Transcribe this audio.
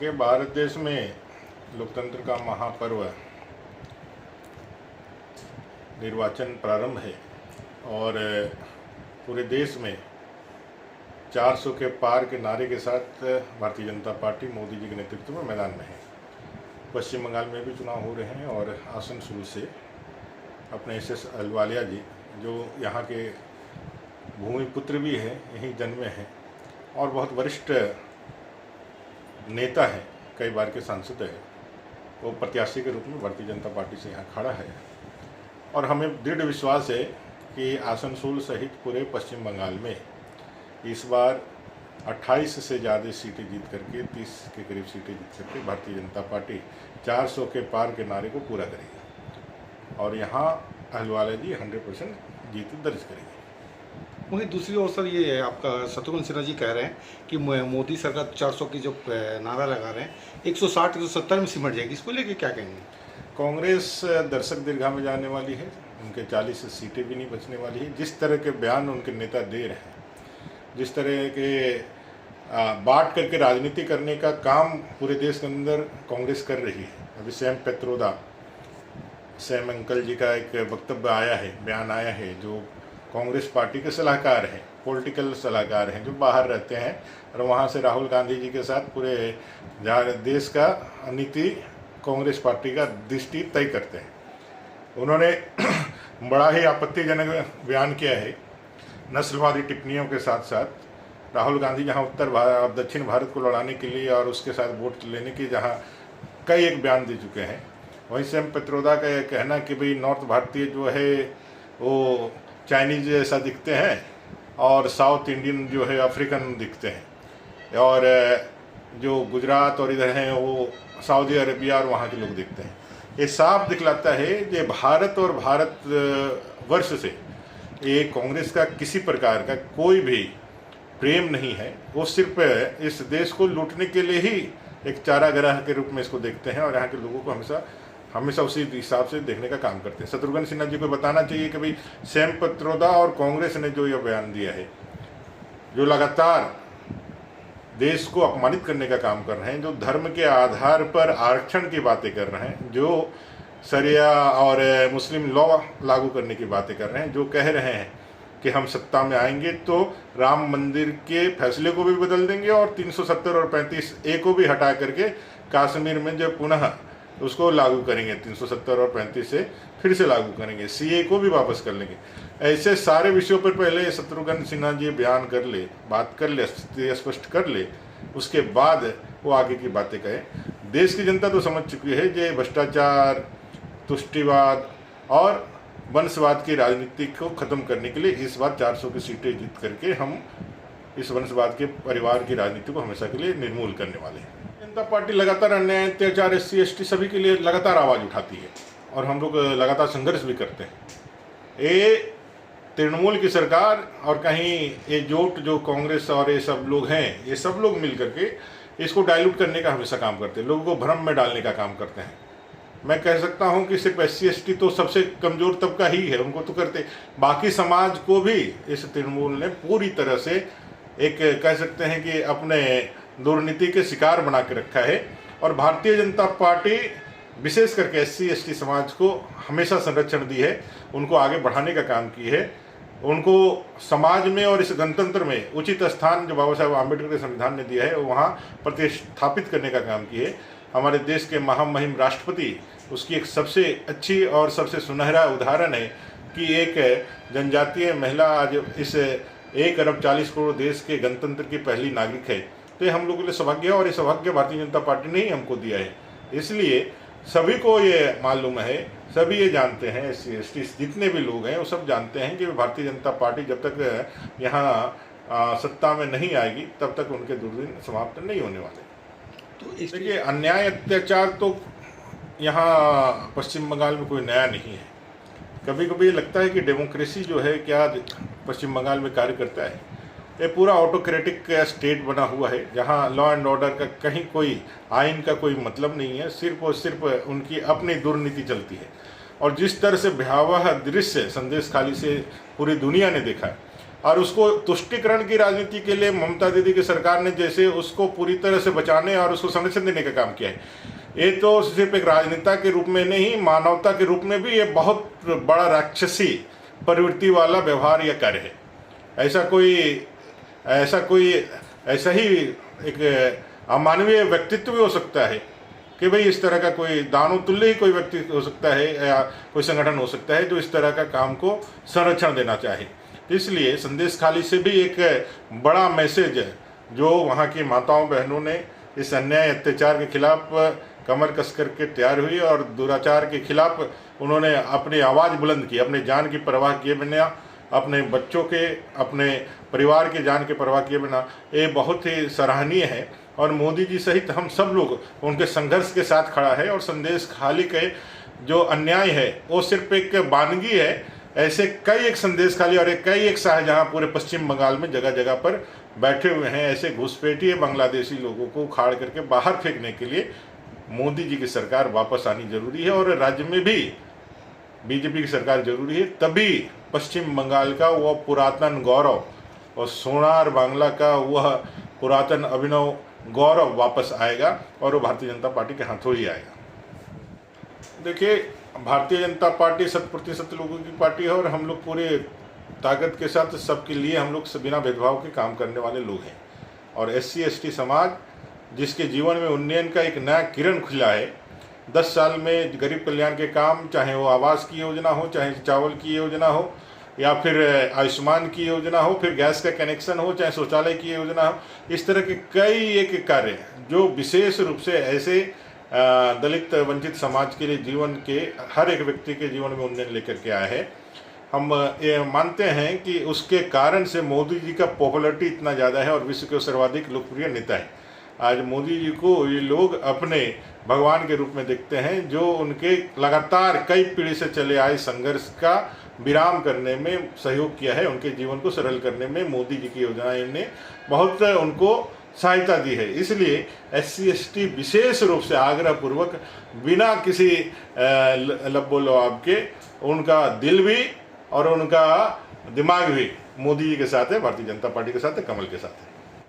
देखिए, भारत देश में लोकतंत्र का महापर्व निर्वाचन प्रारंभ है और पूरे देश में 400 के पार के नारे के साथ भारतीय जनता पार्टी मोदी जी के नेतृत्व में मैदान में है। पश्चिम बंगाल में भी चुनाव हो रहे हैं और आसनसोल से अपने एस अहलुवालिया जी, जो यहाँ के भूमि पुत्र भी हैं, यहीं जन्मे हैं और बहुत वरिष्ठ नेता हैं, कई बार के सांसद हैं, वो प्रत्याशी के रूप में भारतीय जनता पार्टी से यहाँ खड़ा है। और हमें दृढ़ विश्वास है कि आसनसोल सहित पूरे पश्चिम बंगाल में इस बार 28 से ज़्यादा सीटें जीत करके 30 के करीब सीटें जीत करके भारतीय जनता पार्टी 400 के पार के नारे को पूरा करेगी और यहाँ अहलुवालिया जी 100% जीत दर्ज करेगी। वहीं दूसरी ओर सर, ये आपका शत्रुघ्न सिन्हा जी कह रहे हैं कि मोदी सरकार 400 की जो नारा लगा रहे हैं 160 170 में सिमट जाएगी, इसको लेके क्या कहेंगे? कांग्रेस दर्शक दीर्घा में जाने वाली है, उनके 40 सीटें भी नहीं बचने वाली है। जिस तरह के बयान उनके नेता दे रहे हैं, जिस तरह के बांट करके राजनीति करने का काम पूरे देश के अंदर कांग्रेस कर रही है। अभी सैम अंकल जी का एक वक्तव्य आया है, बयान आया है, जो कांग्रेस पार्टी के सलाहकार हैं, पॉलिटिकल सलाहकार हैं, जो बाहर रहते हैं और वहाँ से राहुल गांधी जी के साथ पूरे देश का नीति कांग्रेस पार्टी का दृष्टि तय करते हैं। उन्होंने बड़ा ही आपत्तिजनक बयान किया है। नस्लवादी टिप्पणियों के साथ साथ राहुल गांधी जहाँ दक्षिण भारत को लड़ाने के लिए और उसके साथ वोट लेने की जहाँ कई एक बयान दे चुके हैं, वहीं सैम पित्रोदा का यह कहना कि भाई नॉर्थ भारतीय जो है वो चाइनीज जैसा दिखते हैं और साउथ इंडियन जो है अफ्रीकन दिखते हैं और जो गुजरात और इधर हैं वो सऊदी अरेबिया और वहाँ के लोग दिखते हैं। ये साफ दिखलाता है कि भारत और भारत वर्ष से ये कांग्रेस का किसी प्रकार का कोई भी प्रेम नहीं है। वो सिर्फ इस देश को लूटने के लिए ही एक चारागाह के रूप में इसको देखते हैं और यहाँ के लोगों को हमेशा उसी हिसाब से देखने का काम करते हैं। शत्रुघ्न सिन्हा जी को बताना चाहिए कि भाई सैम पित्रोदा और कांग्रेस ने जो यह बयान दिया है, जो लगातार देश को अपमानित करने का काम कर रहे हैं, जो धर्म के आधार पर आरक्षण की बातें कर रहे हैं, जो शरिया और मुस्लिम लॉ लागू करने की बातें कर रहे हैं, जो कह रहे हैं कि हम सत्ता में आएंगे तो राम मंदिर के फैसले को भी बदल देंगे और 370 और 35A को भी हटा करके कश्मीर में जो पुनः उसको लागू करेंगे, 370 और 35 से फिर से लागू करेंगे, CA को भी वापस कर लेंगे। ऐसे सारे विषयों पर पहले शत्रुघ्न सिन्हा जी बयान कर ले, बात कर ले, स्पष्ट कर ले, उसके बाद वो आगे की बातें कहे। देश की जनता तो समझ चुकी है कि भ्रष्टाचार, तुष्टिवाद और वंशवाद की राजनीति को खत्म करने के लिए इस बार 400 की सीटें जीत करके हम इस वंशवाद के परिवार की राजनीति को हमेशा के लिए निर्मूल करने वाले हैं। जनता पार्टी लगातार अन्याय, अत्याचार, SC ST सभी के लिए लगातार आवाज़ उठाती है और हम लोग लगातार संघर्ष भी करते हैं। ये तृणमूल की सरकार और कहीं ये जोट जो कांग्रेस और ये सब लोग हैं, ये सब लोग मिल करके इसको डाइल्यूट करने का हमेशा काम करते हैं, लोगों को भ्रम में डालने का काम करते हैं। मैं कह सकता हूं कि सिर्फ SC ST तो सबसे कमज़ोर तबका ही है, उनको तो करते, बाकी समाज को भी इस तृणमूल ने पूरी तरह से एक कह सकते हैं कि अपने दुर्नीति के शिकार बना के रखा है। और भारतीय जनता पार्टी विशेष करके SC ST समाज को हमेशा संरक्षण दी है, उनको आगे बढ़ाने का काम की है, उनको समाज में और इस गणतंत्र में उचित स्थान जो बाबा साहेब आम्बेडकर के संविधान ने दिया है वहाँ प्रतिस्थापित करने का काम की है। हमारे देश के महामहिम राष्ट्रपति उसकी एक सबसे अच्छी और सबसे सुनहरा उदाहरण है कि एक जनजातीय महिला आज इस 1 अरब 40 करोड़ देश के गणतंत्र की पहली नागरिक है। तो ये हम लोगों के लिए सौभाग्य है और ये सौभाग्य भारतीय जनता पार्टी ने ही हमको दिया है। इसलिए सभी को ये मालूम है, सभी ये जानते हैं, SC ST जितने भी लोग हैं वो सब जानते हैं कि भारतीय जनता पार्टी जब तक यहाँ सत्ता में नहीं आएगी तब तक उनके दुर्दिन समाप्त नहीं होने वाले। तो देखिए, अन्याय अत्याचार तो यहाँ पश्चिम बंगाल में कोई नया नहीं है। कभी कभी लगता है कि डेमोक्रेसी जो है क्या पश्चिम बंगाल में कार्य करता है। ये पूरा ऑटोक्रेटिक स्टेट बना हुआ है जहाँ लॉ एंड ऑर्डर का कहीं कोई आइन का कोई मतलब नहीं है, सिर्फ और सिर्फ उनकी अपनी दुर्नीति चलती है। और जिस तरह से भयावह दृश्य संदेश खाली से पूरी दुनिया ने देखा है, और उसको तुष्टिकरण की राजनीति के लिए ममता दीदी की सरकार ने जैसे उसको पूरी तरह से बचाने और उसको संरक्षण देने का काम किया है, ये तो सिर्फ एक राजनेता के रूप में नहीं, मानवता के रूप में भी ये बहुत बड़ा राक्षसी प्रवृत्ति वाला व्यवहार या कार्य है। ऐसा ही एक अमानवीय व्यक्तित्व भी हो सकता है कि भाई इस तरह का कोई दानव तुल्य ही कोई व्यक्ति हो सकता है या कोई संगठन हो सकता है जो इस तरह का काम को संरक्षण देना चाहे। इसलिए संदेश खाली से भी एक बड़ा मैसेज है जो वहाँ की माताओं बहनों ने इस अन्याय अत्याचार के खिलाफ कमर कस करके तैयार हुई और दुराचार के खिलाफ उन्होंने अपनी आवाज़ बुलंद की, अपने जान की परवाह किए बिना, अपने बच्चों के, अपने परिवार के जान की परवाह किए बिना। ये बहुत ही सराहनीय है और मोदी जी सहित हम सब लोग उनके संघर्ष के साथ खड़ा है। और संदेश खाली के जो अन्याय है वो सिर्फ एक वानगी है, ऐसे कई एक संदेश खाली और कई एक शाहजहां पूरे पश्चिम बंगाल में जगह जगह पर बैठे हुए हैं। ऐसे घुसपैठिए बांग्लादेशी लोगों को उखाड़ करके बाहर फेंकने के लिए मोदी जी की सरकार वापस आनी जरूरी है और राज्य में भी बीजेपी की सरकार जरूरी है। तभी पश्चिम बंगाल का वह पुरातन गौरव और सोनार बांग्ला का वह पुरातन अभिनव गौरव वापस आएगा और वो भारतीय जनता पार्टी के हाथों ही आएगा। देखिए, भारतीय जनता पार्टी 100% लोगों की पार्टी है और हम लोग पूरे ताकत के साथ सबके लिए हम लोग बिना भेदभाव के काम करने वाले लोग हैं। और SC ST समाज जिसके जीवन में उन्नयन का एक नया किरण खुला है, 10 साल में गरीब कल्याण के काम, चाहे वो आवास की योजना हो, चाहे चावल की योजना हो, या फिर आयुष्मान की योजना हो, फिर गैस का कनेक्शन हो, चाहे शौचालय की योजना हो, इस तरह के कई एक कार्य जो विशेष रूप से ऐसे दलित वंचित समाज के लिए जीवन के हर एक व्यक्ति के जीवन में उन्नयन लेकर के आए हैं। हम ये मानते हैं कि उसके कारण से मोदी जी का पॉपुलरिटी इतना ज़्यादा है और विश्व के सर्वाधिक लोकप्रिय नेता है। आज मोदी जी को ये लोग अपने भगवान के रूप में देखते हैं, जो उनके लगातार कई पीढ़ी से चले आए संघर्ष का विराम करने में सहयोग किया है। उनके जीवन को सरल करने में मोदी जी की योजनाएं ने बहुत उनको सहायता दी है। इसलिए SC ST विशेष रूप से आग्रहपूर्वक बिना किसी लब्बो लवाब के उनका दिल भी और उनका दिमाग भी मोदी जी के साथ है, भारतीय जनता पार्टी के साथ है, कमल के साथ है।